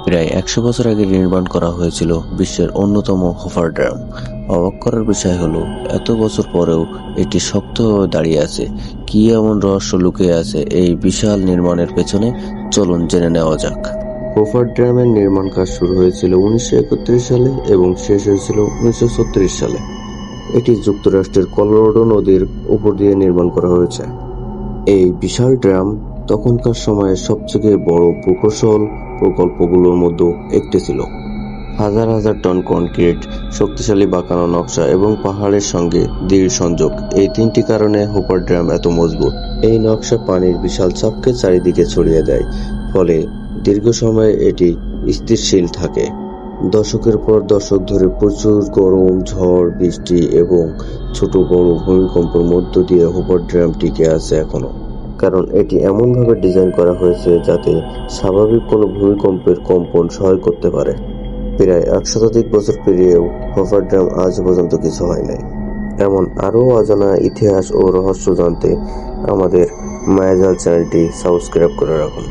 প্রায় ১০০ বছর আগে নির্মাণ করা হয়েছিল বিশ্বের অন্যতম হোফার ড্যাম। অবাক করার বিষয় হলো এত বছর পরেও এটি শক্তভাবে দাঁড়িয়ে আছে। কি এমন রহস্য লুকিয়ে আছে এই বিশাল নির্মাণের পেছনে? চলুন জেনে নেওয়া যাক। হোফার ড্যামের নির্মাণ কাজ শুরু হয়েছিল ১৯৩১ সালে এবং শেষ হয়েছিল ১৯৩৬ সালে। এটি যুক্তরাষ্ট্রের কলোরাডো নদীর উপর দিয়ে নির্মাণ করা হয়েছে। এই বিশাল ড্যাম তখনকার সময়ে সবথেকে বড় প্রকৌশল প্রকল্পগুলোর মধ্যে একটি ছিল। হাজার হাজার টন কনক্রিট, শক্তিশালী বাঁকানো নকশা এবং পাহাড়ের সঙ্গে দৃঢ় সংযোগ, এই তিনটি কারণে হোপার ড্যাম এত মজবুত। এই নকশা পানির বিশাল চাপকে চারিদিকে ছড়িয়ে দেয়, ফলে দীর্ঘ সময় এটি স্থিতিশীল থাকে। দশকের পর দশক ধরে প্রচুর গরম, ঝড়, বৃষ্টি এবং ছোট বড় ভূমিকম্পের মধ্য দিয়ে হোপার ড্যাম টিকে আছে এখনো। কারণ এটি এমনভাবে ডিজাইন করা হয়েছে যাতে স্বাভাবিক কোনো ভূমিকম্পের কম্পন সহায় করতে পারে। প্রায় ১ শতাধিক বছর পেরিয়েও হোপার ড্যাম আজ পর্যন্ত কিছু হয় নাই। এমন আরও অজানা ইতিহাস ও রহস্য জানতে আমাদের মায়াজাল চ্যানেলটি সাবস্ক্রাইব করে রাখুন।